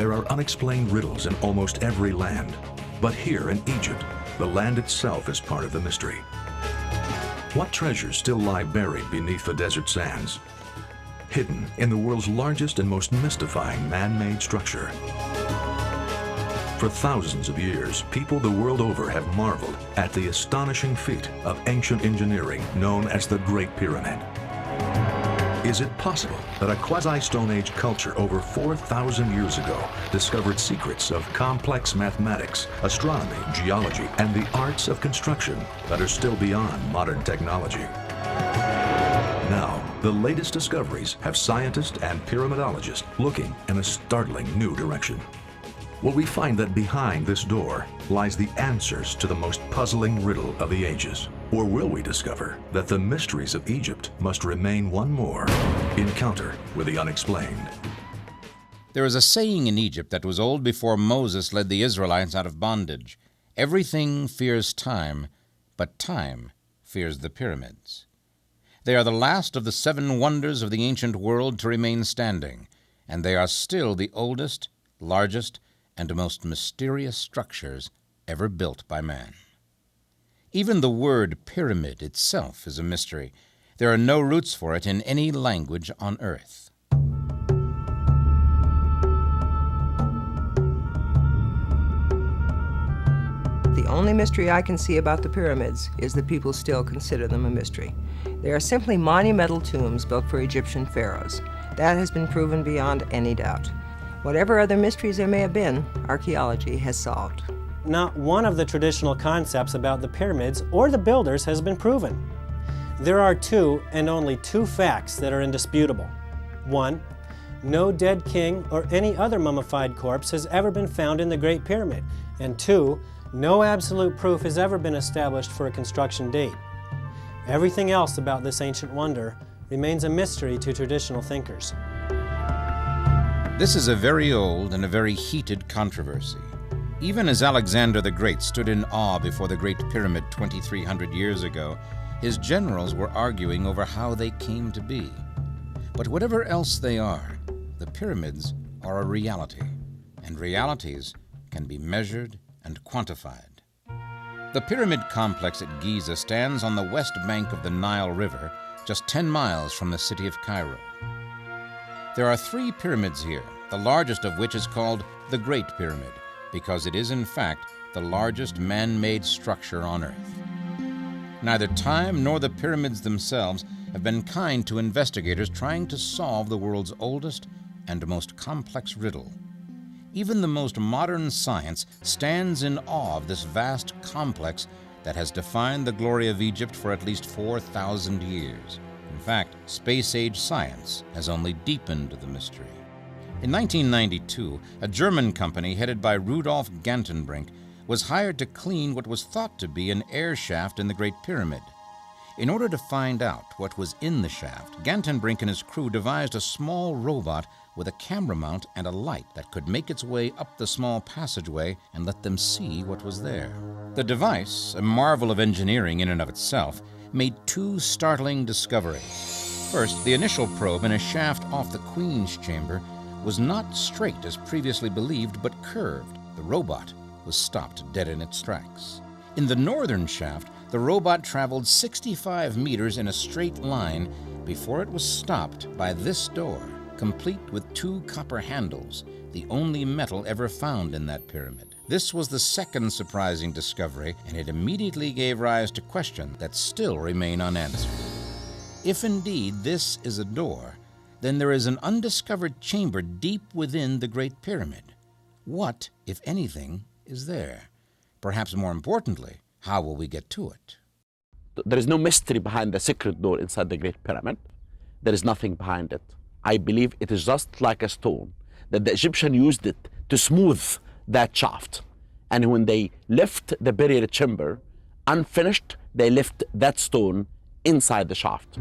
There are unexplained riddles in almost every land. But here in Egypt, the land itself is part of the mystery. What treasures still lie buried beneath the desert sands? Hidden in the world's largest and most mystifying man-made structure. For thousands of years, people the world over have marveled at the astonishing feat of ancient engineering known as the Great Pyramid. Is it possible that a quasi-Stone Age culture over 4,000 years ago discovered secrets of complex mathematics, astronomy, geology, and the arts of construction that are still beyond modern technology? Now, the latest discoveries have scientists and pyramidologists looking in a startling new direction. Will we find that behind this door lies the answers to the most puzzling riddle of the ages? Or will we discover that the mysteries of Egypt must remain one more encounter with the unexplained? There is a saying in Egypt that was old before Moses led the Israelites out of bondage. Everything fears time, but time fears the pyramids. They are the last of the 7 wonders of the ancient world to remain standing, and they are still the oldest, largest, and most mysterious structures ever built by man. Even the word pyramid itself is a mystery. There are no roots for it in any language on earth. The only mystery I can see about the pyramids is that people still consider them a mystery. They are simply monumental tombs built for Egyptian pharaohs. That has been proven beyond any doubt. Whatever other mysteries there may have been, archaeology has solved. Not one of the traditional concepts about the pyramids or the builders has been proven. There are 2 and only 2 facts that are indisputable. 1, no dead king or any other mummified corpse has ever been found in the Great Pyramid. And 2, no absolute proof has ever been established for a construction date. Everything else about this ancient wonder remains a mystery to traditional thinkers. This is a very old and a very heated controversy. Even as Alexander the Great stood in awe before the Great Pyramid 2,300 years ago, his generals were arguing over how they came to be. But whatever else they are, the pyramids are a reality, and realities can be measured and quantified. The pyramid complex at Giza stands on the west bank of the Nile River, just 10 miles from the city of Cairo. There are 3 pyramids here, the largest of which is called the Great Pyramid, because it is in fact the largest man-made structure on Earth. Neither time nor the pyramids themselves have been kind to investigators trying to solve the world's oldest and most complex riddle. Even the most modern science stands in awe of this vast complex that has defined the glory of Egypt for at least 4,000 years. In fact, space-age science has only deepened the mystery. In 1992, a German company headed by Rudolf Gantenbrink was hired to clean what was thought to be an air shaft in the Great Pyramid. In order to find out what was in the shaft, Gantenbrink and his crew devised a small robot with a camera mount and a light that could make its way up the small passageway and let them see what was there. The device, a marvel of engineering in and of itself, made 2 startling discoveries. First, the initial probe in a shaft off the Queen's chamber was not straight as previously believed, but curved. The robot was stopped dead in its tracks. In the northern shaft, the robot traveled 65 meters in a straight line before it was stopped by this door, complete with 2 copper handles, the only metal ever found in that pyramid. This was the second surprising discovery, and it immediately gave rise to questions that still remain unanswered. If indeed this is a door, then there is an undiscovered chamber deep within the Great Pyramid. What, if anything, is there? Perhaps more importantly, how will we get to it? There is no mystery behind the secret door inside the Great Pyramid. There is nothing behind it. I believe it is just like a stone, that the Egyptians used it to smooth that shaft. And when they left the burial chamber unfinished, they left that stone inside the shaft.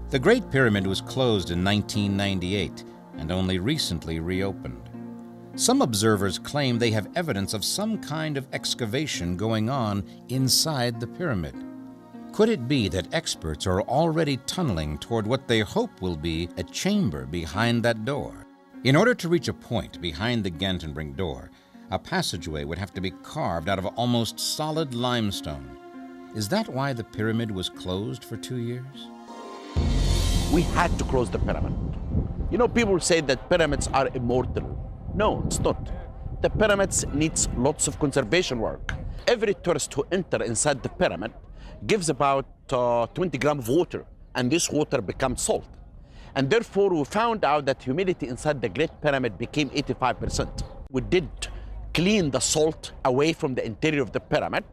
The Great Pyramid was closed in 1998 and only recently reopened. Some observers claim they have evidence of some kind of excavation going on inside the pyramid. Could it be that experts are already tunneling toward what they hope will be a chamber behind that door? In order to reach a point behind the Gantenbrink door, a passageway would have to be carved out of almost solid limestone. Is that why the pyramid was closed for 2 years? We had to close the pyramid. You know, people say that pyramids are immortal. No, it's not. The pyramids needs lots of conservation work. Every tourist who enters inside the pyramid gives about 20 grams of water, and this water becomes salt. And therefore, we found out that humidity inside the Great Pyramid became 85%. We did clean the salt away from the interior of the pyramid.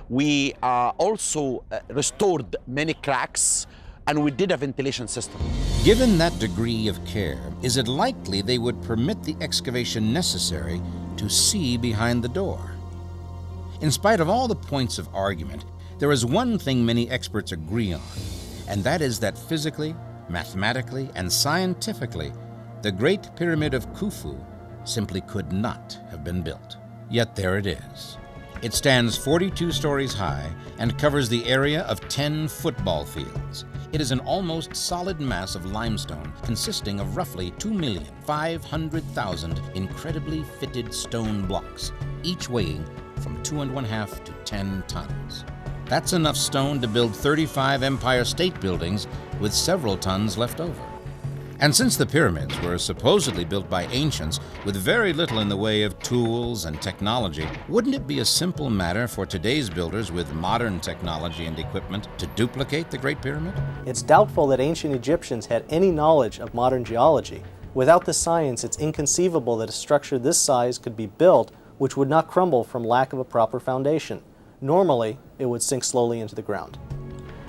We also restored many cracks, and we did a ventilation system. Given that degree of care, is it likely they would permit the excavation necessary to see behind the door? In spite of all the points of argument, there is one thing many experts agree on, and that is that physically, mathematically, and scientifically, the Great Pyramid of Khufu simply could not have been built. Yet there it is. It stands 42 stories high and covers the area of 10 football fields. It is an almost solid mass of limestone consisting of roughly 2,500,000 incredibly fitted stone blocks, each weighing from 2.5 to 10 tons. That's enough stone to build 35 Empire State Buildings with several tons left over. And since the pyramids were supposedly built by ancients with very little in the way of tools and technology, wouldn't it be a simple matter for today's builders with modern technology and equipment to duplicate the Great Pyramid? It's doubtful that ancient Egyptians had any knowledge of modern geology. Without the science, it's inconceivable that a structure this size could be built which would not crumble from lack of a proper foundation. Normally, it would sink slowly into the ground.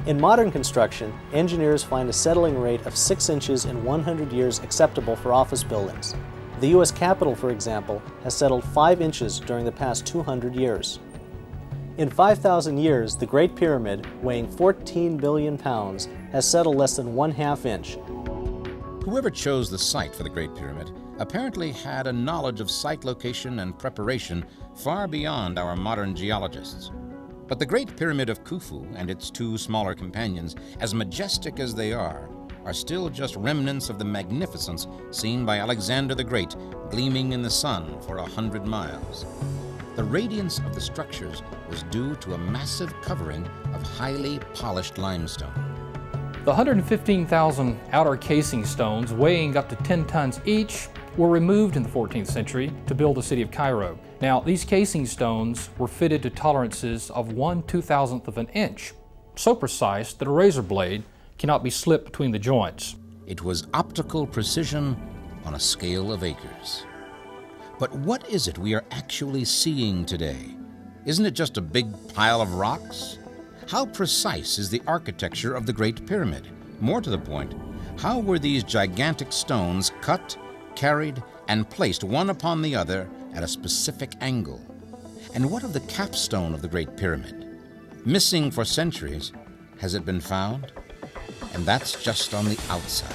In modern construction, engineers find a settling rate of 6 inches in 100 years acceptable for office buildings. The U.S. Capitol, for example, has settled 5 inches during the past 200 years. In 5,000 years, the Great Pyramid, weighing 14 billion pounds, has settled less than 1/2 inch. Whoever chose the site for the Great Pyramid apparently had a knowledge of site location and preparation far beyond our modern geologists. But the Great Pyramid of Khufu and its 2 smaller companions, as majestic as they are still just remnants of the magnificence seen by Alexander the Great gleaming in the sun for 100 miles. The radiance of the structures was due to a massive covering of highly polished limestone. The 115,000 outer casing stones, weighing up to 10 tons each, were removed in the 14th century to build the city of Cairo. Now, these casing stones were fitted to tolerances of 1/2000th of an inch, so precise that a razor blade cannot be slipped between the joints. It was optical precision on a scale of acres. But what is it we are actually seeing today? Isn't it just a big pile of rocks? How precise is the architecture of the Great Pyramid? More to the point, how were these gigantic stones cut, carried, and placed one upon the other at a specific angle? And what of the capstone of the Great Pyramid? Missing for centuries, has it been found? And that's just on the outside.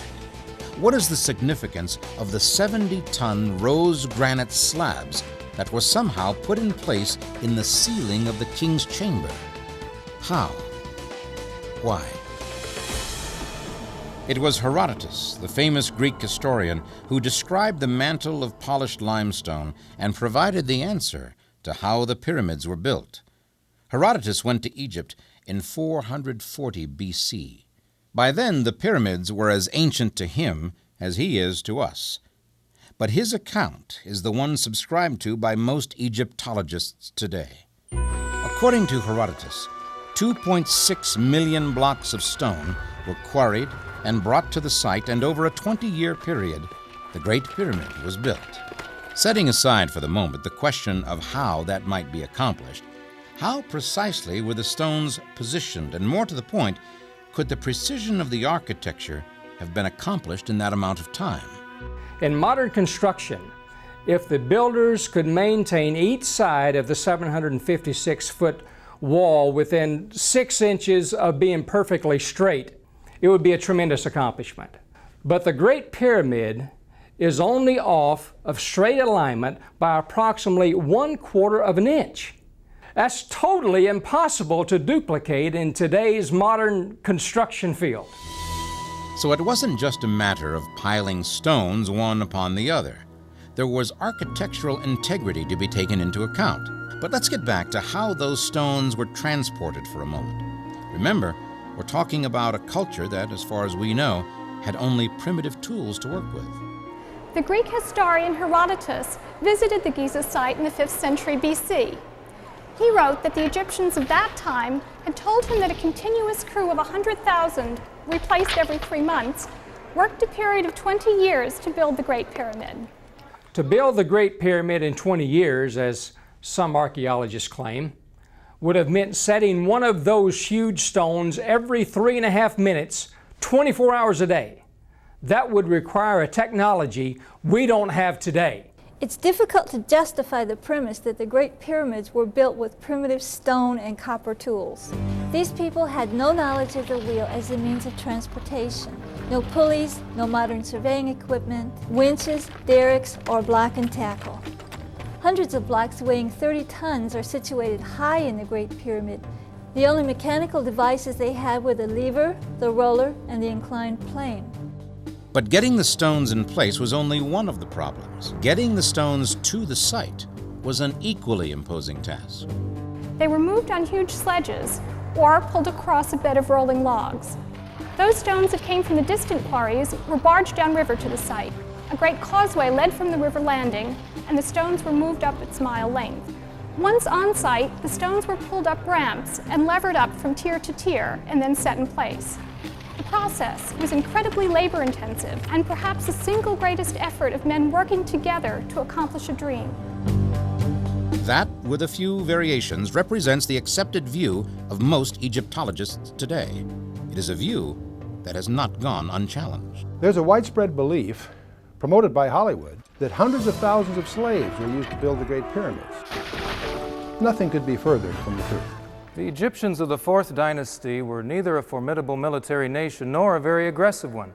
What is the significance of the 70-ton rose granite slabs that were somehow put in place in the ceiling of the king's chamber? How? Why? It was Herodotus, the famous Greek historian, who described the mantle of polished limestone and provided the answer to how the pyramids were built. Herodotus went to Egypt in 440 BC. By then, the pyramids were as ancient to him as he is to us. But his account is the one subscribed to by most Egyptologists today. According to Herodotus, 2.6 million blocks of stone were quarried and brought to the site, and over a 20-year period, the Great Pyramid was built. Setting aside for the moment the question of how that might be accomplished, how precisely were the stones positioned, and more to the point, could the precision of the architecture have been accomplished in that amount of time? In modern construction, if the builders could maintain each side of the 756-foot wall within 6 inches of being perfectly straight, it would be a tremendous accomplishment. But the Great Pyramid is only off of straight alignment by approximately 1/4 of an inch. That's totally impossible to duplicate in today's modern construction field. So it wasn't just a matter of piling stones one upon the other. There was architectural integrity to be taken into account. But let's get back to how those stones were transported for a moment. Remember, we're talking about a culture that, as far as we know, had only primitive tools to work with. The Greek historian Herodotus visited the Giza site in the 5th century BC. He wrote that the Egyptians of that time had told him that a continuous crew of 100,000, replaced every 3 months, worked a period of 20 years to build the Great Pyramid. To build the Great Pyramid in 20 years, as some archaeologists claim, would have meant setting one of those huge stones every 3.5 minutes, 24 hours a day. That would require a technology we don't have today. It's difficult to justify the premise that the Great Pyramids were built with primitive stone and copper tools. These people had no knowledge of the wheel as a means of transportation. No pulleys, no modern surveying equipment, winches, derricks, or block and tackle. Hundreds of blocks weighing 30 tons are situated high in the Great Pyramid. The only mechanical devices they had were the lever, the roller, and the inclined plane. But getting the stones in place was only one of the problems. Getting the stones to the site was an equally imposing task. They were moved on huge sledges or pulled across a bed of rolling logs. Those stones that came from the distant quarries were barged downriver to the site. A great causeway led from the river landing, and the stones were moved up its mile length. Once on site, the stones were pulled up ramps and levered up from tier to tier and then set in place. The process was incredibly labor-intensive and perhaps the single greatest effort of men working together to accomplish a dream. That, with a few variations, represents the accepted view of most Egyptologists today. It is a view that has not gone unchallenged. There's a widespread belief, promoted by Hollywood, that hundreds of thousands of slaves were used to build the Great Pyramids. Nothing could be further from the truth. The Egyptians of the 4th dynasty were neither a formidable military nation nor a very aggressive one.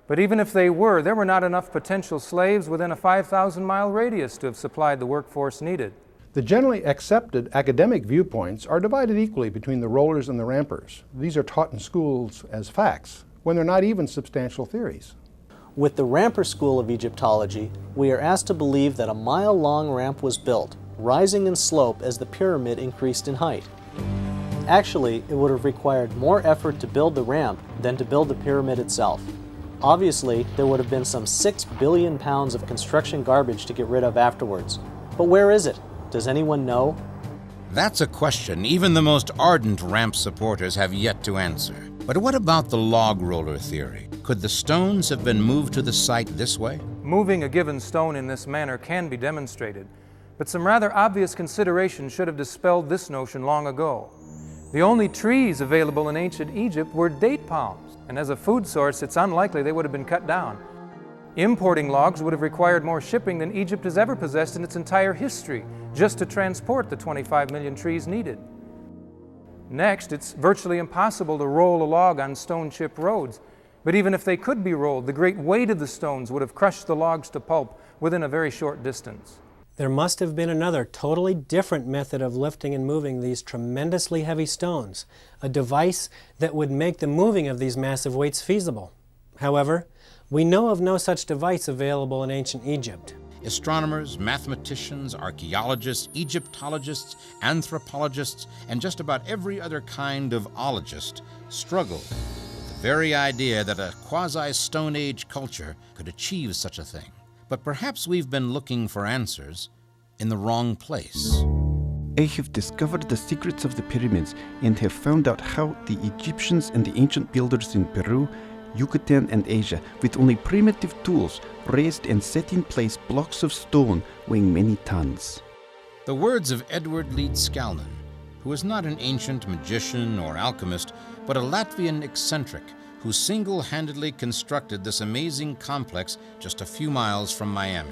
But even if they were, there were not enough potential slaves within a 5,000-mile radius to have supplied the workforce needed. The generally accepted academic viewpoints are divided equally between the rollers and the rampers. These are taught in schools as facts, when they're not even substantial theories. With the ramper school of Egyptology, we are asked to believe that a mile-long ramp was built, rising in slope as the pyramid increased in height. Actually, it would have required more effort to build the ramp than to build the pyramid itself. Obviously, there would have been some 6 billion pounds of construction garbage to get rid of afterwards. But where is it? Does anyone know? That's a question even the most ardent ramp supporters have yet to answer. But what about the log roller theory? Could the stones have been moved to the site this way? Moving a given stone in this manner can be demonstrated, but some rather obvious consideration should have dispelled this notion long ago. The only trees available in ancient Egypt were date palms, and as a food source, it's unlikely they would have been cut down. Importing logs would have required more shipping than Egypt has ever possessed in its entire history, just to transport the 25 million trees needed. Next, it's virtually impossible to roll a log on stone-chip roads, but even if they could be rolled, the great weight of the stones would have crushed the logs to pulp within a very short distance. There must have been another totally different method of lifting and moving these tremendously heavy stones, a device that would make the moving of these massive weights feasible. However, we know of no such device available in ancient Egypt. Astronomers, mathematicians, archaeologists, Egyptologists, anthropologists, and just about every other kind of ologist struggled with the very idea that a quasi-Stone Age culture could achieve such a thing. But perhaps we've been looking for answers in the wrong place. I have discovered the secrets of the pyramids and have found out how the Egyptians and the ancient builders in Peru, Yucatan, and Asia, with only primitive tools, raised and set in place blocks of stone weighing many tons. The words of Edward Leeds Scalnan, who was not an ancient magician or alchemist, but a Latvian eccentric who single-handedly constructed this amazing complex just a few miles from Miami.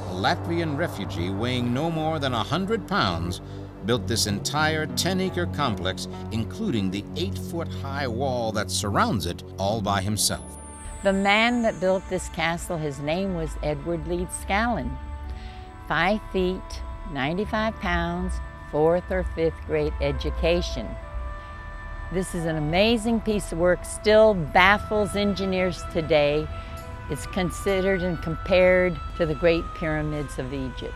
A Latvian refugee weighing no more than 100 pounds built this entire 10-acre complex, including the 8-foot-high wall that surrounds it, all by himself. The man that built this castle, his name was Edward Leeds Scallan. 5 feet, 95 pounds, 4th or 5th grade education. This is an amazing piece of work, still baffles engineers today. It's considered and compared to the Great Pyramids of Egypt.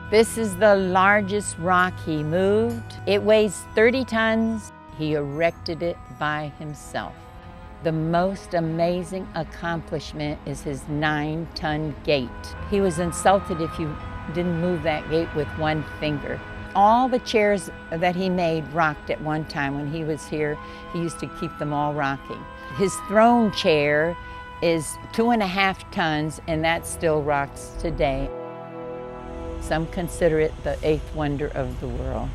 This is the largest rock he moved. It weighs 30 tons. He erected it by himself. The most amazing accomplishment is his 9-ton gate. He was insulted if you didn't move that gate with one finger. All the chairs that he made rocked at one time. When he was here, he used to keep them all rocking. His throne chair is 2.5 tons, and that still rocks today. Some consider it the 8th wonder of the world.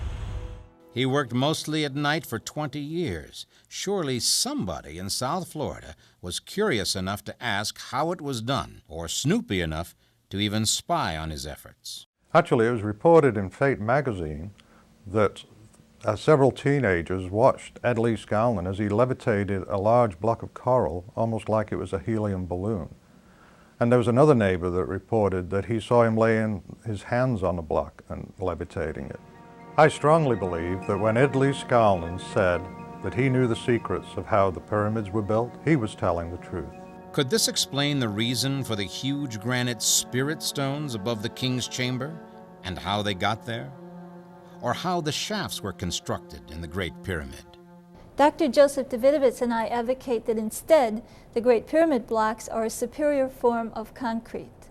He worked mostly at night for 20 years. Surely somebody in South Florida was curious enough to ask how it was done, or snoopy enough to even spy on his efforts. Actually, it was reported in Fate magazine that several teenagers watched Ed Lee Scanlon as he levitated a large block of coral, almost like it was a helium balloon. And there was another neighbor that reported that he saw him laying his hands on the block and levitating it. I strongly believe that when Ed Lee Scanlon said that he knew the secrets of how the pyramids were built, he was telling the truth. Could this explain the reason for the huge granite spirit stones above the king's chamber, and how they got there? Or how the shafts were constructed in the Great Pyramid? Dr. Joseph Davidovitz and I advocate that instead, the Great Pyramid blocks are a superior form of concrete.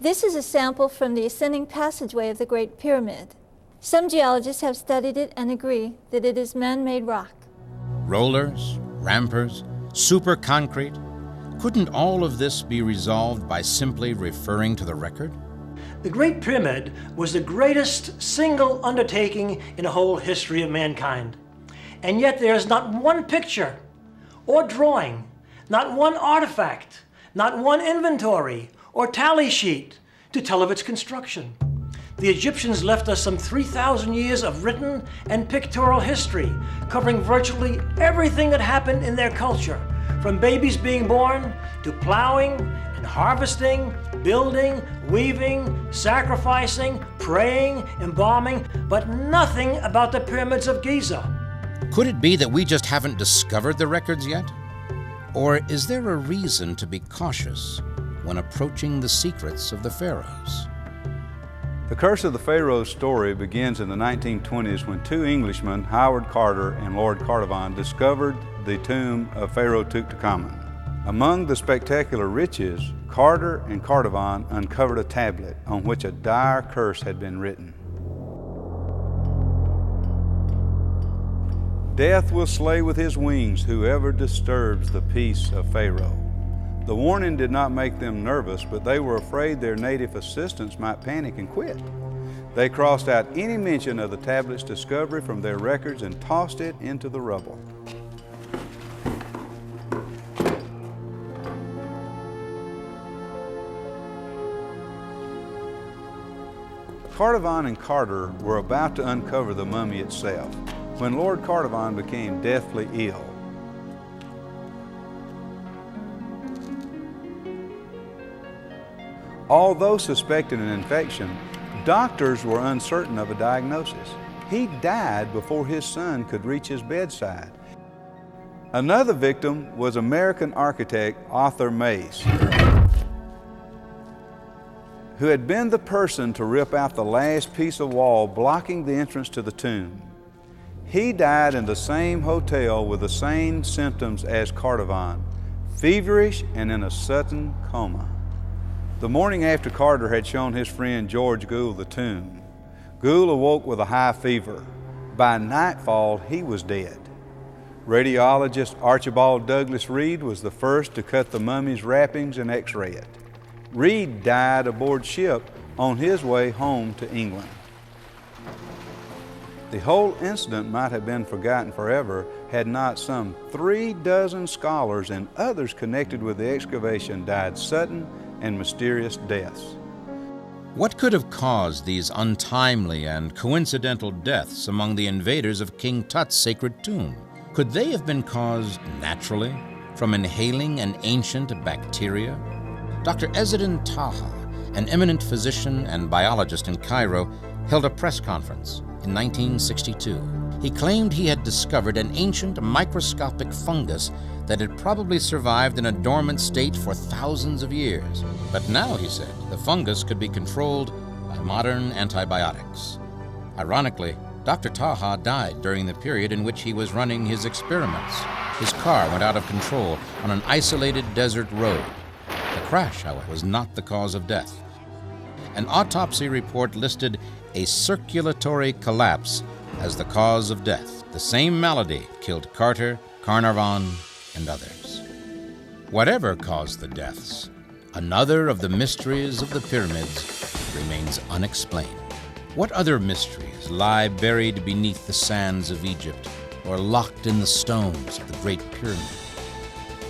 This is a sample from the ascending passageway of the Great Pyramid. Some geologists have studied it and agree that it is man-made rock. Rollers, rampers, super concrete. Couldn't all of this be resolved by simply referring to the record? The Great Pyramid was the greatest single undertaking in the whole history of mankind. And yet there is not one picture or drawing, not one artifact, not one inventory or tally sheet to tell of its construction. The Egyptians left us some 3,000 years of written and pictorial history, covering virtually everything that happened in their culture, from babies being born to plowing and harvesting, building, weaving, sacrificing, praying, embalming, but nothing about the pyramids of Giza. Could it be that we just haven't discovered the records yet? Or is there a reason to be cautious when approaching the secrets of the pharaohs? The Curse of the Pharaohs story begins in the 1920s when two Englishmen, Howard Carter and Lord Carnarvon, discovered the tomb of Pharaoh Tutankhamun. Among the spectacular riches, Carter and Carnarvon uncovered a tablet on which a dire curse had been written. Death will slay with his wings whoever disturbs the peace of Pharaoh. The warning did not make them nervous, but they were afraid their native assistants might panic and quit. They crossed out any mention of the tablet's discovery from their records and tossed it into the rubble. Carnarvon and Carter were about to uncover the mummy itself when Lord Carnarvon became deathly ill. Although suspecting an infection, doctors were uncertain of a diagnosis. He died before his son could reach his bedside. Another victim was American architect Arthur Mace, who had been the person to rip out the last piece of wall blocking the entrance to the tomb. He died in the same hotel with the same symptoms as Carnarvon, feverish and in a sudden coma. The morning after Carter had shown his friend George Gould the tomb, Gould awoke with a high fever. By nightfall, he was dead. Radiologist Archibald Douglas Reed was the first to cut the mummy's wrappings and x-ray it. Reed died aboard ship on his way home to England. The whole incident might have been forgotten forever had not some 36 scholars and others connected with the excavation died sudden and mysterious deaths. What could have caused these untimely and coincidental deaths among the invaders of King Tut's sacred tomb? Could they have been caused naturally from inhaling an ancient bacteria? Dr. Ezzeddin Taha, an eminent physician and biologist in Cairo, held a press conference in 1962. He claimed he had discovered an ancient microscopic fungus that had probably survived in a dormant state for thousands of years. But now, he said, the fungus could be controlled by modern antibiotics. Ironically, Dr. Taha died during the period in which he was running his experiments. His car went out of control on an isolated desert road. The crash, however, was not the cause of death. An autopsy report listed a circulatory collapse as the cause of death. The same malady killed Carter, Carnarvon, and others. Whatever caused the deaths, another of the mysteries of the pyramids remains unexplained. What other mysteries lie buried beneath the sands of Egypt or locked in the stones of the Great Pyramid?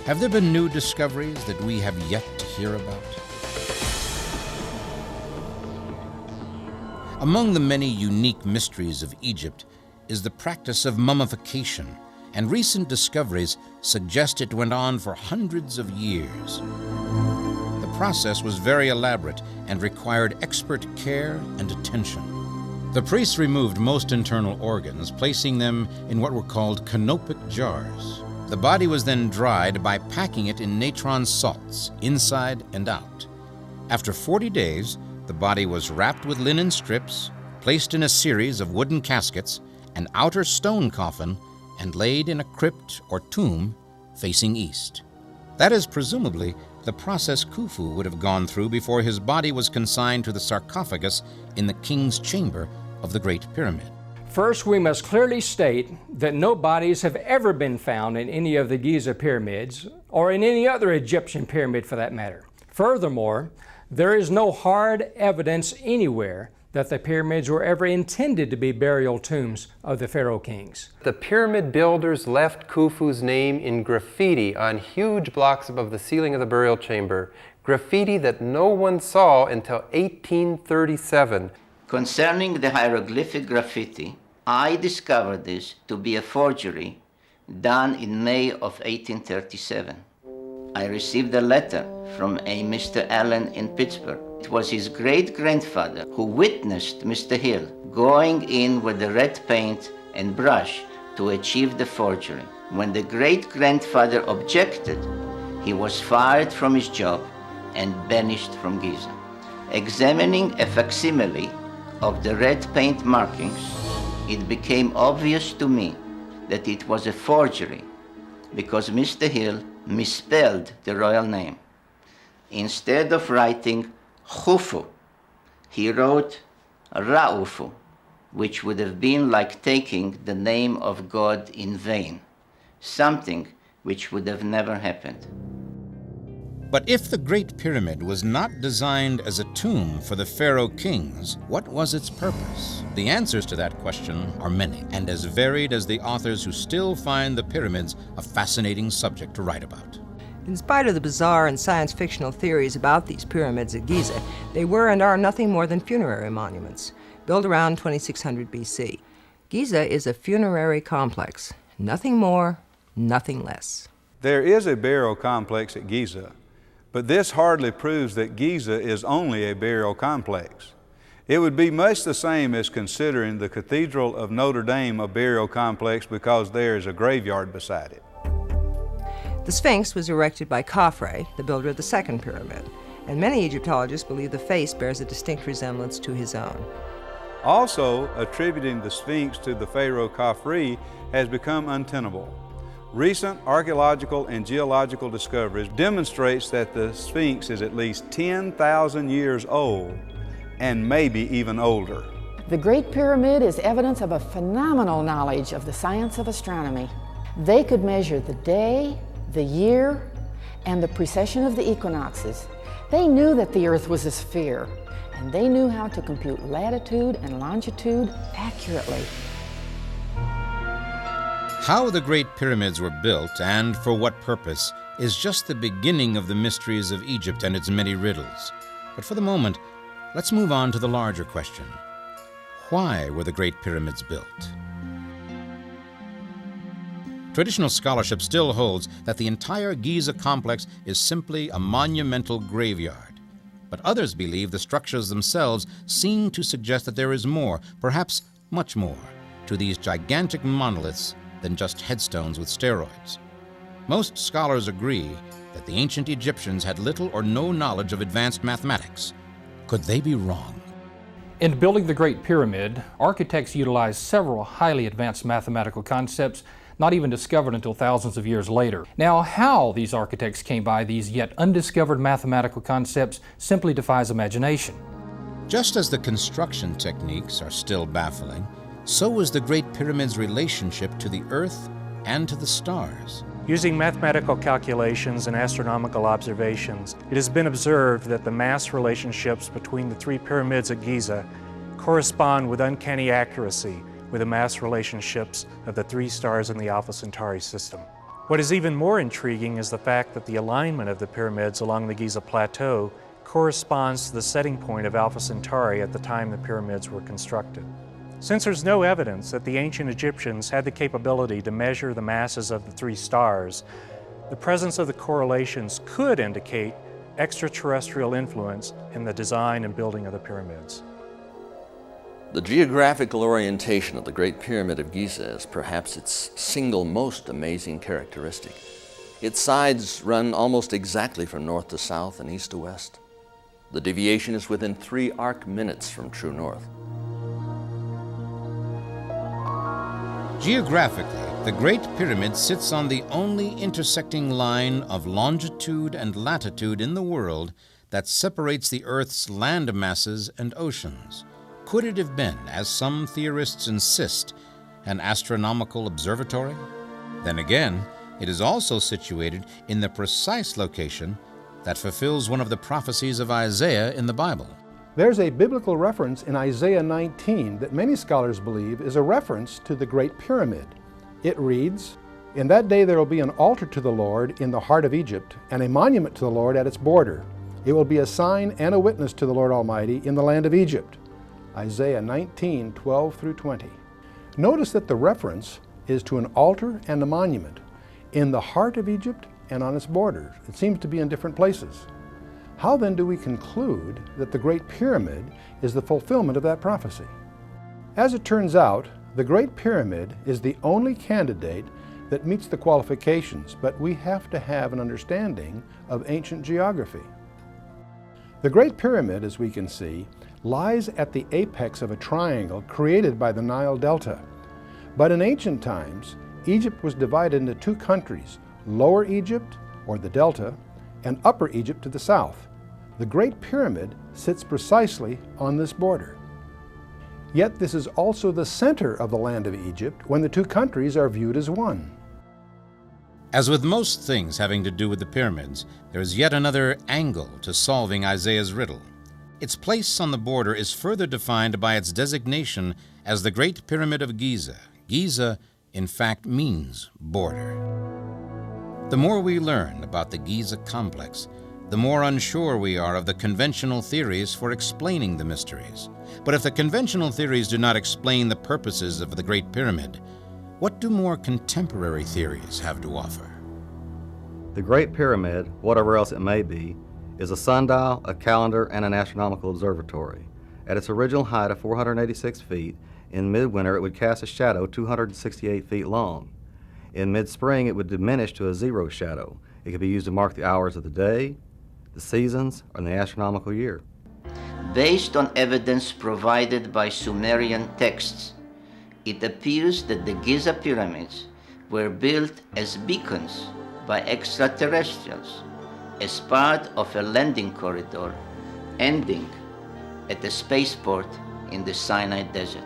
Have there been new discoveries that we have yet to hear about? Among the many unique mysteries of Egypt is the practice of mummification, and recent discoveries suggest it went on for hundreds of years. The process was very elaborate and required expert care and attention. The priests removed most internal organs, placing them in what were called canopic jars. The body was then dried by packing it in natron salts, inside and out. After 40 days, the body was wrapped with linen strips, placed in a series of wooden caskets, an outer stone coffin, and laid in a crypt or tomb facing east. That is presumably the process Khufu would have gone through before his body was consigned to the sarcophagus in the king's chamber of the Great Pyramid. First, we must clearly state that no bodies have ever been found in any of the Giza pyramids, or in any other Egyptian pyramid for that matter. Furthermore, there is no hard evidence anywhere that the pyramids were ever intended to be burial tombs of the pharaoh kings. The pyramid builders left Khufu's name in graffiti on huge blocks above the ceiling of the burial chamber, graffiti that no one saw until 1837. Concerning the hieroglyphic graffiti, I discovered this to be a forgery done in May of 1837. I received a letter from a Mr. Allen in Pittsburgh. It was his great-grandfather who witnessed Mr. Hill going in with the red paint and brush to achieve the forgery. When the great-grandfather objected, he was fired from his job and banished from Giza. Examining a facsimile of the red paint markings, it became obvious to me that it was a forgery because Mr. Hill misspelled the royal name. Instead of writing Khufu, he wrote Raufu, which would have been like taking the name of God in vain, something which would have never happened. But if the Great Pyramid was not designed as a tomb for the pharaoh kings, what was its purpose? The answers to that question are many, and as varied as the authors who still find the pyramids a fascinating subject to write about. In spite of the bizarre and science-fictional theories about these pyramids at Giza, they were and are nothing more than funerary monuments, built around 2600 BC. Giza is a funerary complex, nothing more, nothing less. There is a burial complex at Giza, but this hardly proves that Giza is only a burial complex. It would be much the same as considering the Cathedral of Notre Dame a burial complex because there is a graveyard beside it. The Sphinx was erected by Khafre, the builder of the second pyramid, and many Egyptologists believe the face bears a distinct resemblance to his own. Also, attributing the Sphinx to the pharaoh Khafre has become untenable. Recent archaeological and geological discoveries demonstrates that the Sphinx is at least 10,000 years old and maybe even older. The Great Pyramid is evidence of a phenomenal knowledge of the science of astronomy. They could measure the day, the year, and the precession of the equinoxes. They knew that the Earth was a sphere, and they knew how to compute latitude and longitude accurately. How the Great Pyramids were built and for what purpose is just the beginning of the mysteries of Egypt and its many riddles. But for the moment, let's move on to the larger question. Why were the Great Pyramids built? Traditional scholarship still holds that the entire Giza complex is simply a monumental graveyard. But others believe the structures themselves seem to suggest that there is more, perhaps much more, to these gigantic monoliths than just headstones with steroids. Most scholars agree that the ancient Egyptians had little or no knowledge of advanced mathematics. Could they be wrong? In building the Great Pyramid, architects utilized several highly advanced mathematical concepts not even discovered until thousands of years later. Now, how these architects came by these yet undiscovered mathematical concepts simply defies imagination. Just as the construction techniques are still baffling, so is the Great Pyramid's relationship to the Earth and to the stars. Using mathematical calculations and astronomical observations, it has been observed that the mass relationships between the three pyramids at Giza correspond with uncanny accuracy with the mass relationships of the three stars in the Alpha Centauri system. What is even more intriguing is the fact that the alignment of the pyramids along the Giza Plateau corresponds to the setting point of Alpha Centauri at the time the pyramids were constructed. Since there's no evidence that the ancient Egyptians had the capability to measure the masses of the three stars, the presence of the correlations could indicate extraterrestrial influence in the design and building of the pyramids. The geographical orientation of the Great Pyramid of Giza is perhaps its single most amazing characteristic. Its sides run almost exactly from north to south and east to west. The deviation is within 3 arc minutes from true north. Geographically, the Great Pyramid sits on the only intersecting line of longitude and latitude in the world that separates the Earth's land masses and oceans. Could it have been, as some theorists insist, an astronomical observatory? Then again, it is also situated in the precise location that fulfills one of the prophecies of Isaiah in the Bible. There's a biblical reference in Isaiah 19 that many scholars believe is a reference to the Great Pyramid. It reads, "In that day there will be an altar to the Lord in the heart of Egypt, and a monument to the Lord at its border. It will be a sign and a witness to the Lord Almighty in the land of Egypt." Isaiah 19, 12 through 20. Notice that the reference is to an altar and a monument in the heart of Egypt and on its borders. It seems to be in different places. How then do we conclude that the Great Pyramid is the fulfillment of that prophecy? As it turns out, the Great Pyramid is the only candidate that meets the qualifications, but we have to have an understanding of ancient geography. The Great Pyramid, as we can see, lies at the apex of a triangle created by the Nile Delta. But in ancient times, Egypt was divided into 2 countries, Lower Egypt, or the Delta, and Upper Egypt to the south. The Great Pyramid sits precisely on this border. Yet this is also the center of the land of Egypt when the 2 countries are viewed as one. As with most things having to do with the pyramids, there is yet another angle to solving Isaiah's riddle. Its place on the border is further defined by its designation as the Great Pyramid of Giza. Giza, in fact, means border. The more we learn about the Giza complex, the more unsure we are of the conventional theories for explaining the mysteries. But if the conventional theories do not explain the purposes of the Great Pyramid, what do more contemporary theories have to offer? The Great Pyramid, whatever else it may be, is a sundial, a calendar, and an astronomical observatory. At its original height of 486 feet, in midwinter it would cast a shadow 268 feet long. In mid-spring it would diminish to a 0 shadow. It could be used to mark the hours of the day, the seasons, or the astronomical year. Based on evidence provided by Sumerian texts, it appears that the Giza pyramids were built as beacons by extraterrestrials as part of a landing corridor ending at a spaceport in the Sinai Desert.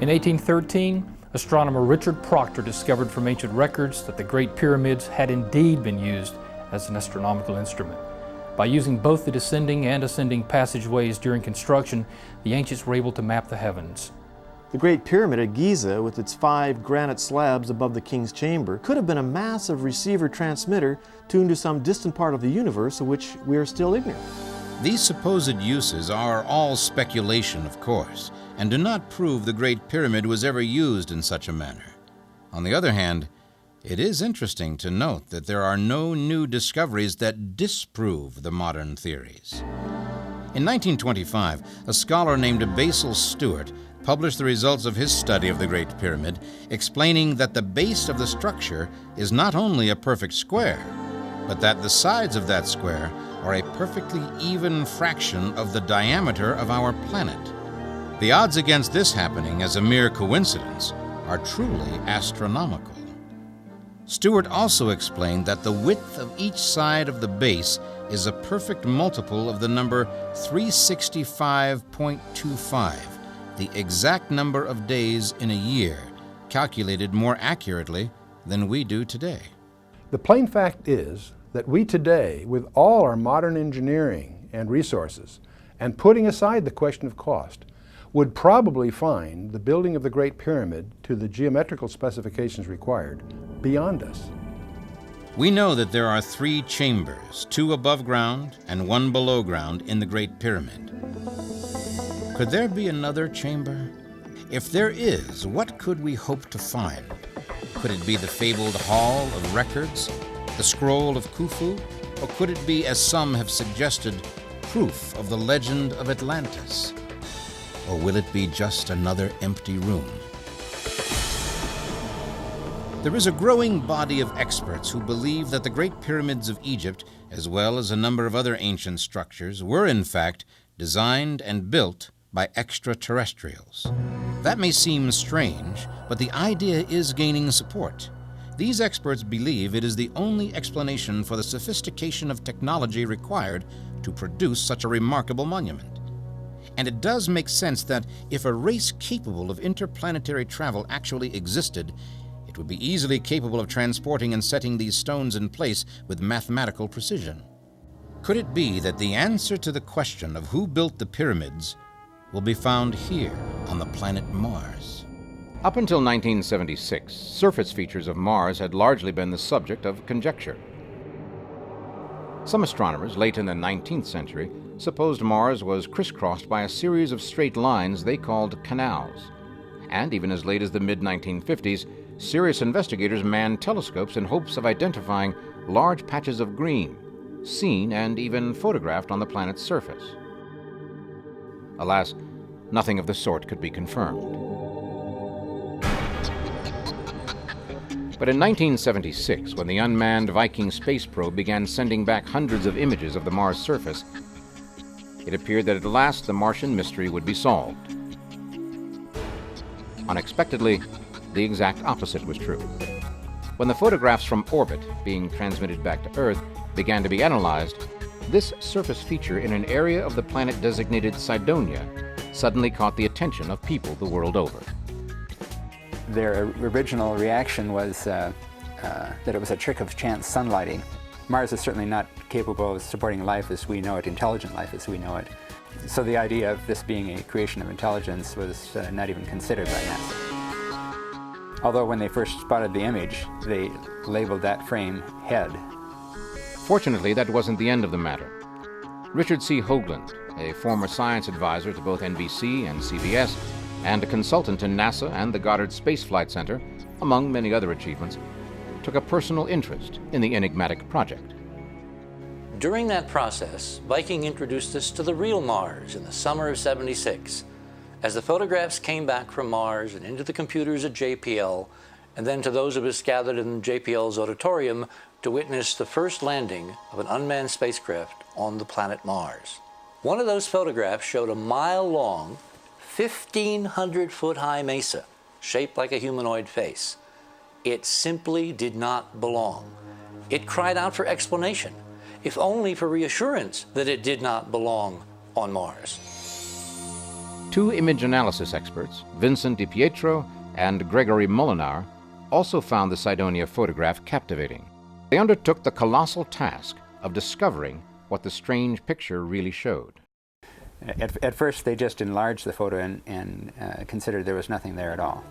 In 1813, astronomer Richard Proctor discovered from ancient records that the Great Pyramids had indeed been used as an astronomical instrument. By using both the descending and ascending passageways during construction, the ancients were able to map the heavens. The Great Pyramid at Giza, with its 5 granite slabs above the king's chamber, could have been a massive receiver-transmitter tuned to some distant part of the universe of which we are still ignorant. These supposed uses are all speculation, of course, and do not prove the Great Pyramid was ever used in such a manner. On the other hand, it is interesting to note that there are no new discoveries that disprove the modern theories. In 1925, a scholar named Basil Stewart published the results of his study of the Great Pyramid, explaining that the base of the structure is not only a perfect square, but that the sides of that square are a perfectly even fraction of the diameter of our planet. The odds against this happening as a mere coincidence are truly astronomical. Stewart also explained that the width of each side of the base is a perfect multiple of the number 365.25, the exact number of days in a year, calculated more accurately than we do today. The plain fact is that we today, with all our modern engineering and resources, and putting aside the question of cost, would probably find the building of the Great Pyramid to the geometrical specifications required beyond us. We know that there are 3 chambers, 2 above ground and 1 below ground in the Great Pyramid. Could there be another chamber? If there is, what could we hope to find? Could it be the fabled Hall of Records, the Scroll of Khufu, or could it be, as some have suggested, proof of the legend of Atlantis? Or will it be just another empty room? There is a growing body of experts who believe that the Great Pyramids of Egypt, as well as a number of other ancient structures, were in fact designed and built by extraterrestrials. That may seem strange, but the idea is gaining support. These experts believe it is the only explanation for the sophistication of technology required to produce such a remarkable monument. And it does make sense that if a race capable of interplanetary travel actually existed, it would be easily capable of transporting and setting these stones in place with mathematical precision. Could it be that the answer to the question of who built the pyramids will be found here on the planet Mars? Up until 1976, surface features of Mars had largely been the subject of conjecture. Some astronomers, late in the 19th century, supposed Mars was crisscrossed by a series of straight lines they called canals. And even as late as the mid-1950s, serious investigators manned telescopes in hopes of identifying large patches of green, seen and even photographed on the planet's surface. Alas, nothing of the sort could be confirmed. But in 1976, when the unmanned Viking space probe began sending back hundreds of images of the Mars surface, it appeared that at last the Martian mystery would be solved. Unexpectedly, the exact opposite was true. When the photographs from orbit, being transmitted back to Earth, began to be analyzed, this surface feature in an area of the planet designated Cydonia suddenly caught the attention of people the world over. Their original reaction was that it was a trick of chance sunlighting. Mars is certainly not capable of supporting life as we know it, intelligent life as we know it. So the idea of this being a creation of intelligence was not even considered by NASA. Although when they first spotted the image, they labeled that frame head. Fortunately, that wasn't the end of the matter. Richard C. Hoagland, a former science advisor to both NBC and CBS, and a consultant to NASA and the Goddard Space Flight Center, among many other achievements, took a personal interest in the enigmatic project. During that process, Viking introduced us to the real Mars in the summer of '76. As the photographs came back from Mars and into the computers at JPL, and then to those of us gathered in JPL's auditorium to witness the first landing of an unmanned spacecraft on the planet Mars. One of those photographs showed a mile-long, 1,500-foot-high mesa, shaped like a humanoid face. It simply did not belong. It cried out for explanation, if only for reassurance that it did not belong on Mars. 2 image analysis experts, Vincent DiPietro and Gregory Molinar, also found the Cydonia photograph captivating. They undertook the colossal task of discovering what the strange picture really showed. At first, they just enlarged the photo and considered there was nothing there at all.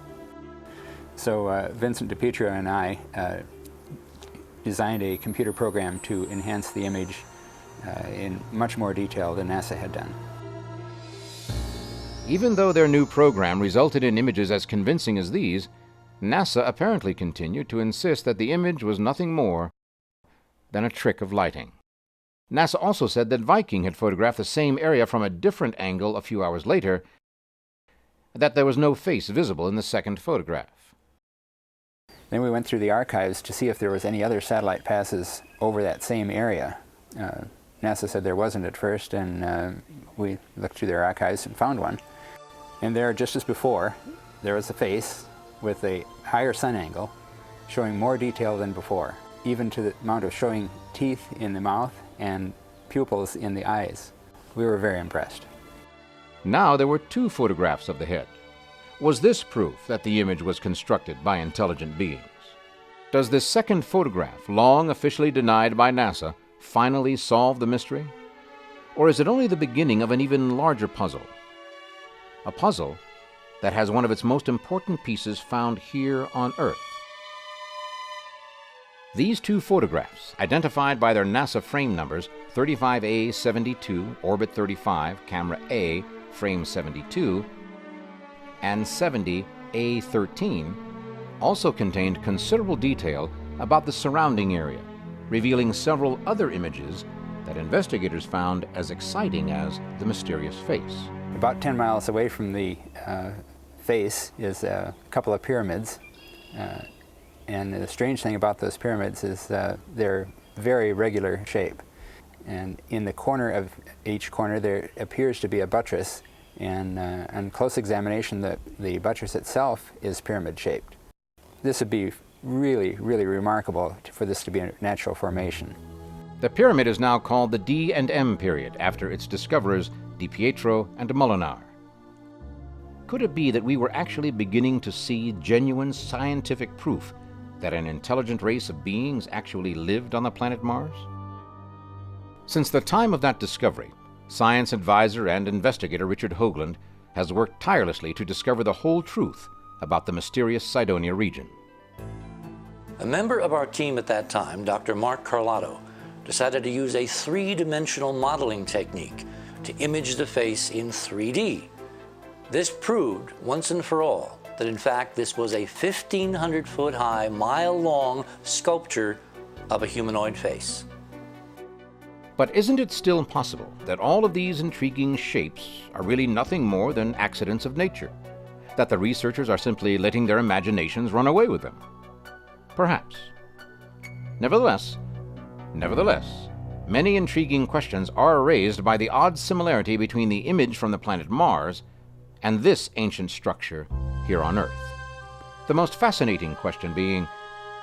So Vincent DiPietro and I designed a computer program to enhance the image in much more detail than NASA had done. Even though their new program resulted in images as convincing as these, NASA apparently continued to insist that the image was nothing more than a trick of lighting. NASA also said that Viking had photographed the same area from a different angle a few hours later, that there was no face visible in the second photograph. Then we went through the archives to see if there was any other satellite passes over that same area. NASA said there wasn't at first, and we looked through their archives and found one. And there, just as before, there was a face with a higher sun angle, showing more detail than before, even to the amount of showing teeth in the mouth and pupils in the eyes. We were very impressed. Now there were two photographs of the head. Was this proof that the image was constructed by intelligent beings? Does this second photograph, long officially denied by NASA, finally solve the mystery? Or is it only the beginning of an even larger puzzle? A puzzle that has one of its most important pieces found here on Earth. These two photographs, identified by their NASA frame numbers 35A72, orbit 35, camera A, frame 72, and 70A13, also contained considerable detail about the surrounding area, revealing several other images that investigators found as exciting as the mysterious face. About 10 miles away from the face is a couple of pyramids. And the strange thing about those pyramids is they're very regular shape. And in the corner of each corner there appears to be a buttress, and on close examination the buttress itself is pyramid shaped. This would be really, really remarkable for this to be a natural formation. The pyramid is now called the D&M period, after its discoverers Di Pietro and Molinar. Could it be that we were actually beginning to see genuine scientific proof that an intelligent race of beings actually lived on the planet Mars? Since the time of that discovery, science advisor and investigator Richard Hoagland has worked tirelessly to discover the whole truth about the mysterious Cydonia region. A member of our team at that time, Dr. Mark Carlotto, decided to use a three-dimensional modeling technique to image the face in 3D. This proved, once and for all, that in fact this was a 1,500-foot-high, mile-long sculpture of a humanoid face. But isn't it still possible that all of these intriguing shapes are really nothing more than accidents of nature? That the researchers are simply letting their imaginations run away with them? Perhaps. Nevertheless, many intriguing questions are raised by the odd similarity between the image from the planet Mars and this ancient structure here on Earth. The most fascinating question being,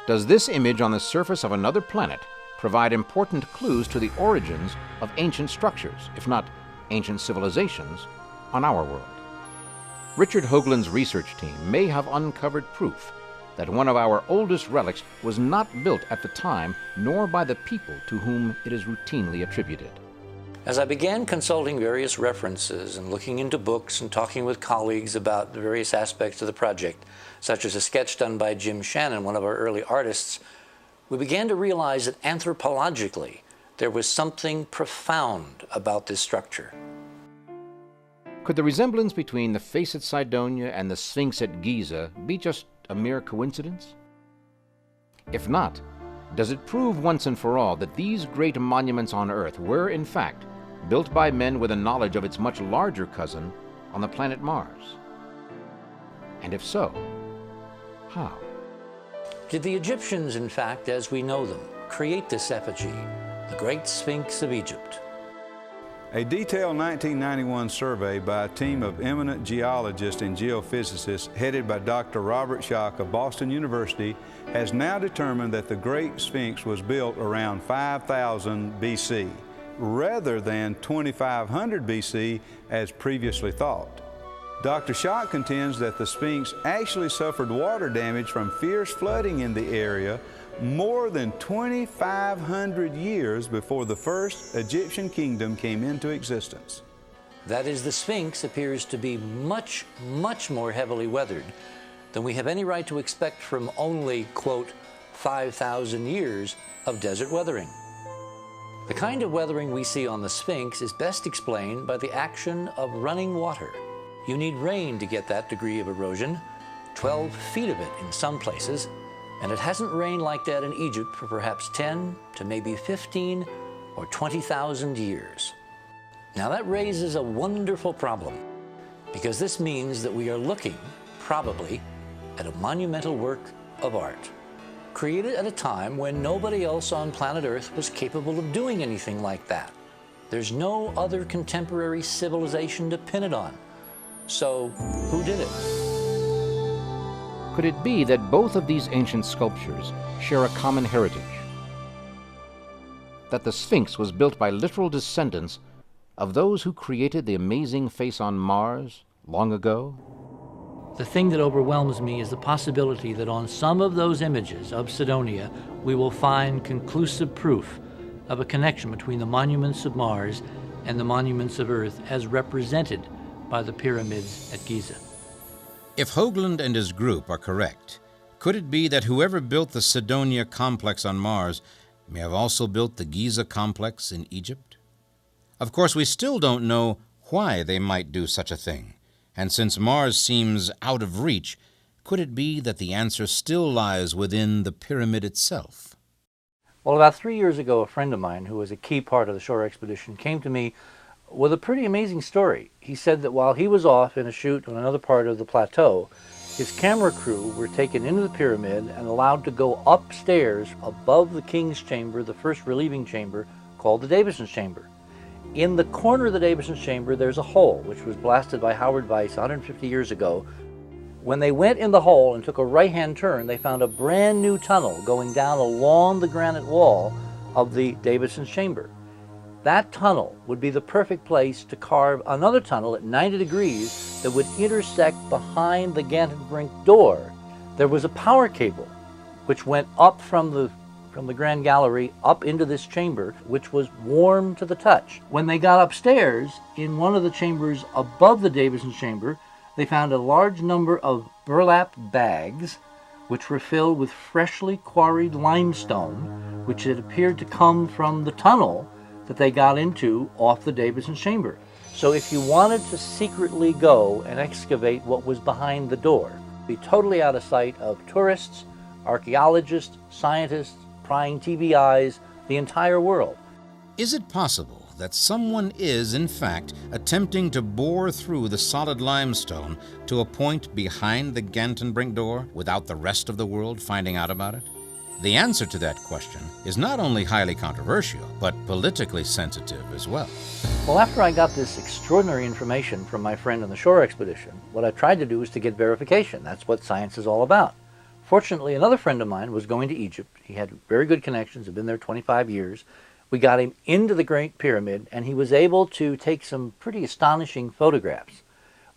does this image on the surface of another planet provide important clues to the origins of ancient structures, if not ancient civilizations, on our world? Richard Hoagland's research team may have uncovered proof that one of our oldest relics was not built at the time, nor by the people to whom it is routinely attributed. As I began consulting various references and looking into books and talking with colleagues about the various aspects of the project, such as a sketch done by Jim Shannon, one of our early artists, we began to realize that anthropologically there was something profound about this structure. Could the resemblance between the face at Cydonia and the Sphinx at Giza be just a mere coincidence? If not, does it prove once and for all that these great monuments on Earth were, in fact, built by men with a knowledge of its much larger cousin on the planet Mars? And if so, how? Did the Egyptians, in fact, as we know them, create this effigy, the Great Sphinx of Egypt? A detailed 1991 survey by a team of eminent geologists and geophysicists headed by Dr. Robert Schoch of Boston University has now determined that the Great Sphinx was built around 5000 BC, rather than 2500 BC as previously thought. Dr. Schoch contends that the Sphinx actually suffered water damage from fierce flooding in the area more than 2,500 years before the first Egyptian kingdom came into existence. That is, the Sphinx appears to be much, much more heavily weathered than we have any right to expect from only, quote, 5,000 years of desert weathering. The kind of weathering we see on the Sphinx is best explained by the action of running water. You need rain to get that degree of erosion, 12 feet of it in some places, and it hasn't rained like that in Egypt for perhaps 10 to maybe 15 or 20,000 years. Now that raises a wonderful problem. because this means that we are looking, probably, at a monumental work of art, created at a time when nobody else on planet Earth was capable of doing anything like that. There's no other contemporary civilization to pin it on. So, who did it? Could it be that both of these ancient sculptures share a common heritage? That the Sphinx was built by literal descendants of those who created the amazing face on Mars long ago? The thing that overwhelms me is the possibility that on some of those images of Cydonia, we will find conclusive proof of a connection between the monuments of Mars and the monuments of Earth as represented by the pyramids at Giza. If Hoagland and his group are correct, could it be that whoever built the Cydonia complex on Mars may have also built the Giza complex in Egypt? Of course, we still don't know why they might do such a thing, and since Mars seems out of reach, could it be that the answer still lies within the pyramid itself? Well, about 3 years ago, a friend of mine, who was a key part of the shore expedition, came to me with a pretty amazing story. He said that while he was off in a shoot on another part of the plateau, his camera crew were taken into the pyramid and allowed to go upstairs above the king's chamber, the first relieving chamber, called the Davison's chamber. In the corner of the Davison's chamber, there's a hole, which was blasted by Howard Weiss 150 years ago. When they went in the hole and took a right-hand turn, they found a brand new tunnel going down along the granite wall of the Davison's chamber. That tunnel would be the perfect place to carve another tunnel at 90 degrees that would intersect behind the Gantenbrink door. There was a power cable which went up from the Grand Gallery up into this chamber, which was warm to the touch. When they got upstairs, in one of the chambers above the Davison's chamber, they found a large number of burlap bags which were filled with freshly quarried limestone, which had appeared to come from the tunnel that they got into off the Davison's chamber. So if you wanted to secretly go and excavate what was behind the door, be totally out of sight of tourists, archaeologists, scientists, prying TV eyes, the entire world. Is it possible that someone is, in fact, attempting to bore through the solid limestone to a point behind the Gantenbrink door without the rest of the world finding out about it? The answer to that question is not only highly controversial, but politically sensitive as well. Well, after I got this extraordinary information from my friend on the shore expedition, what I tried to do was to get verification. That's what science is all about. Fortunately, another friend of mine was going to Egypt. He had very good connections, had been there 25 years. We got him into the Great Pyramid, and he was able to take some pretty astonishing photographs,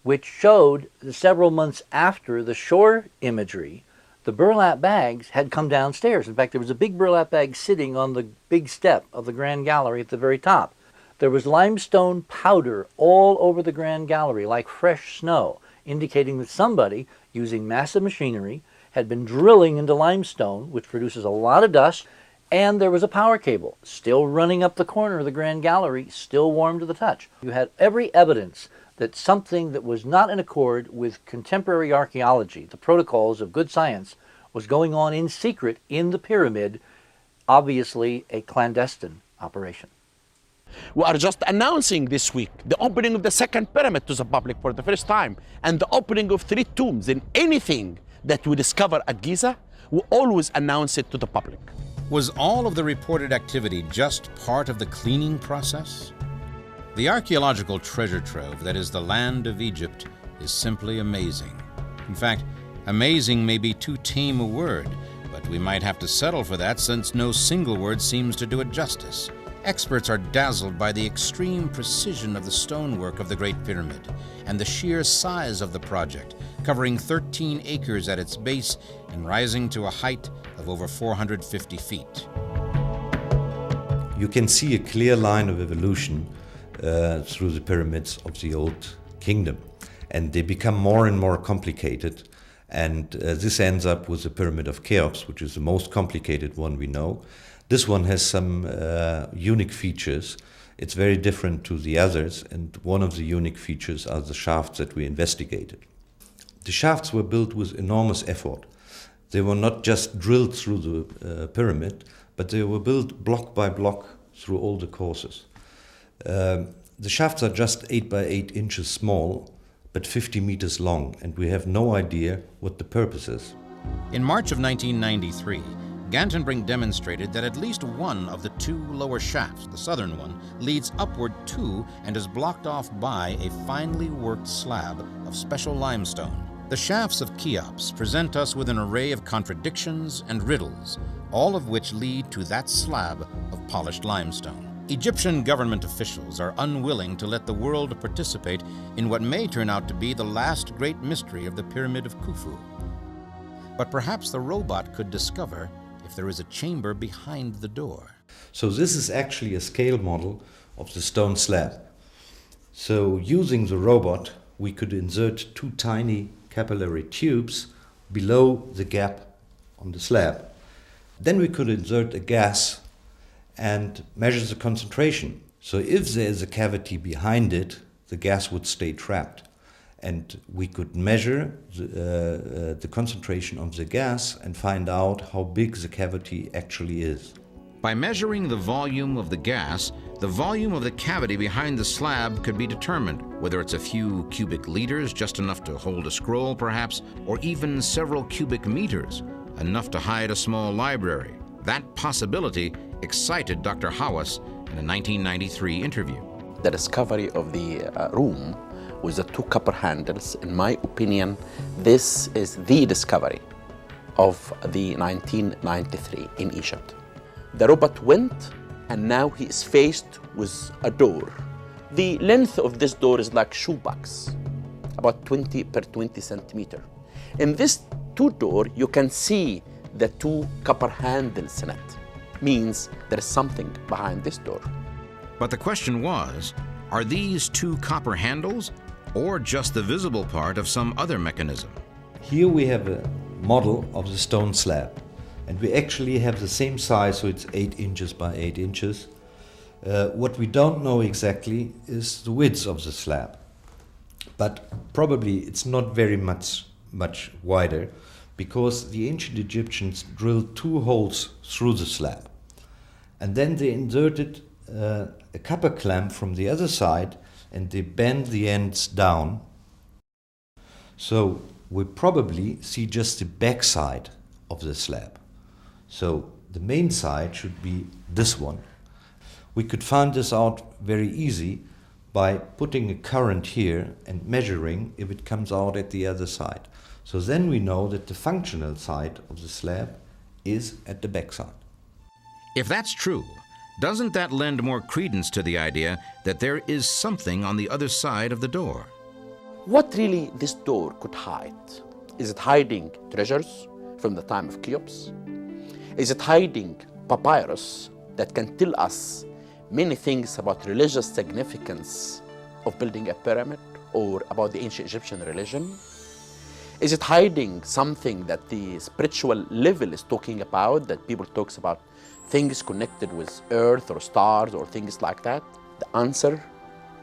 which showed that several months after the shore imagery, the burlap bags had come downstairs. In fact, there was a big burlap bag sitting on the big step of the Grand Gallery at the very top. There was limestone powder all over the Grand Gallery, like fresh snow, indicating that somebody, using massive machinery, had been drilling into limestone, which produces a lot of dust, and there was a power cable still running up the corner of the Grand Gallery, still warm to the touch. You had every evidence that something that was not in accord with contemporary archaeology, the protocols of good science, was going on in secret in the pyramid, obviously a clandestine operation. We are just announcing this week the opening of the second pyramid to the public for the first time, and the opening of 3 tombs. In anything that we discover at Giza, we always announce it to the public. Was all of the reported activity just part of the cleaning process? The archaeological treasure trove that is the land of Egypt is simply amazing. In fact, amazing may be too tame a word, but we might have to settle for that since no single word seems to do it justice. Experts are dazzled by the extreme precision of the stonework of the Great Pyramid and the sheer size of the project, covering 13 acres at its base and rising to a height of over 450 feet. You can see a clear line of evolution through the pyramids of the Old Kingdom, and they become more and more complicated, and this ends up with the Pyramid of Cheops, which is the most complicated one we know. This one has some unique features. It's very different to the others, and one of the unique features are the shafts that we investigated. The shafts were built with enormous effort. They were not just drilled through the pyramid, but they were built block by block through all the courses. The shafts are just 8 by 8 inches small, but 50 meters long, and we have no idea what the purpose is. In March of 1993, Gantenbrink demonstrated that at least one of the two lower shafts, the southern one, leads upward to and is blocked off by a finely worked slab of special limestone. The shafts of Cheops present us with an array of contradictions and riddles, all of which lead to that slab of polished limestone. Egyptian government officials are unwilling to let the world participate in what may turn out to be the last great mystery of the Pyramid of Khufu. But perhaps the robot could discover if there is a chamber behind the door. So this is actually a scale model of the stone slab. So using the robot, we could insert two tiny capillary tubes below the gap on the slab. Then we could insert a gas and measure the concentration. So if there is a cavity behind it, the gas would stay trapped. And we could measure the concentration of the gas and find out how big the cavity actually is. By measuring the volume of the gas, the volume of the cavity behind the slab could be determined, whether it's a few cubic liters, just enough to hold a scroll perhaps, or even several cubic meters, enough to hide a small library. That possibility excited Dr. Hawass in a 1993 interview. The discovery of the room with the two copper handles, in my opinion, this is the discovery of the 1993 in Egypt. The robot went, and now he is faced with a door. The length of this door is like shoebox, about 20 per 20 centimeter. In this two door, you can see the two copper handles in it. Means there is something behind this door. But the question was, are these two copper handles or just the visible part of some other mechanism? Here we have a model of the stone slab, and we actually have the same size, so it's 8 inches by 8 inches. What we don't know exactly is the width of the slab, but probably it's not very much wider, because the ancient Egyptians drilled 2 holes through the slab, and then they inserted a copper clamp from the other side, and they bend the ends down. So we probably see just the back side of the slab. So the main side should be this one. We could find this out very easy by putting a current here and measuring if it comes out at the other side. So then we know that the functional side of the slab is at the back side. If that's true, doesn't that lend more credence to the idea that there is something on the other side of the door? What really this door could hide? Is it hiding treasures from the time of Cheops? Is it hiding papyrus that can tell us many things about religious significance of building a pyramid or about the ancient Egyptian religion? Is it hiding something that the spiritual level is talking about, that people talks about things connected with earth or stars or things like that? The answer,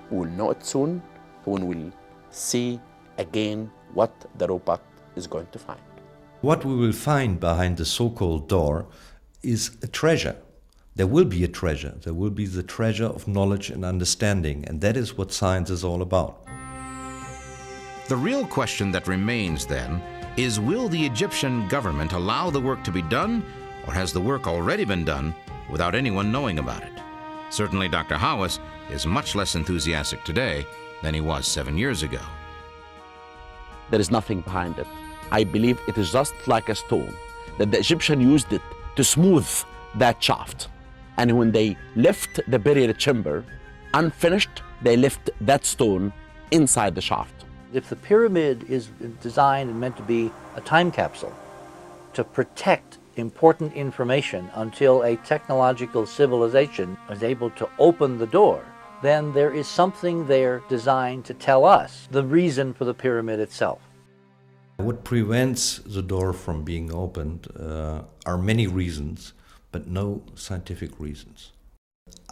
we'll know it soon when we'll see again what the robot is going to find. What we will find behind the so-called door is a treasure. There will be a treasure. There will be the treasure of knowledge and understanding, and that is what science is all about. The real question that remains then is, will the Egyptian government allow the work to be done, or has the work already been done without anyone knowing about it? Certainly Dr. Hawass is much less enthusiastic today than he was 7 years ago. There is nothing behind it. I believe it is just like a stone, that the Egyptian used it to smooth that shaft. And when they left the burial chamber unfinished, they left that stone inside the shaft. If the pyramid is designed and meant to be a time capsule to protect important information until a technological civilization is able to open the door, then there is something there designed to tell us the reason for the pyramid itself. What prevents the door from being opened are many reasons, but no scientific reasons.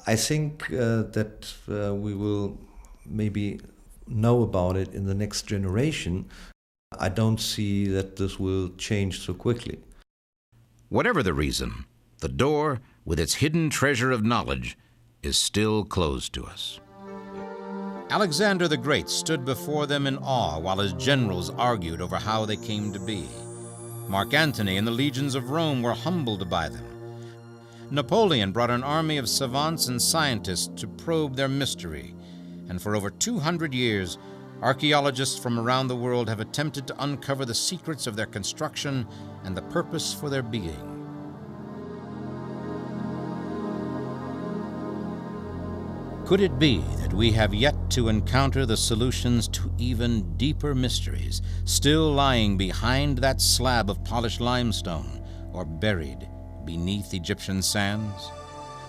I think that we will maybe know about it in the next generation. I don't see that this will change so quickly. Whatever the reason, the door, with its hidden treasure of knowledge, is still closed to us. Alexander the Great stood before them in awe while his generals argued over how they came to be. Mark Antony and the legions of Rome were humbled by them. Napoleon brought an army of savants and scientists to probe their mystery, and for over 200 years, archaeologists from around the world have attempted to uncover the secrets of their construction and the purpose for their being. Could it be that we have yet to encounter the solutions to even deeper mysteries still lying behind that slab of polished limestone or buried beneath Egyptian sands?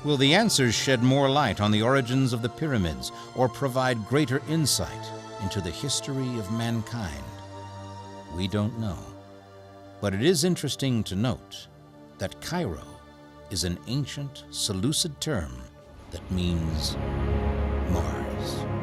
Will the answers shed more light on the origins of the pyramids or provide greater insight into the history of mankind? We don't know. But it is interesting to note that Cairo is an ancient Seleucid term that means Mars.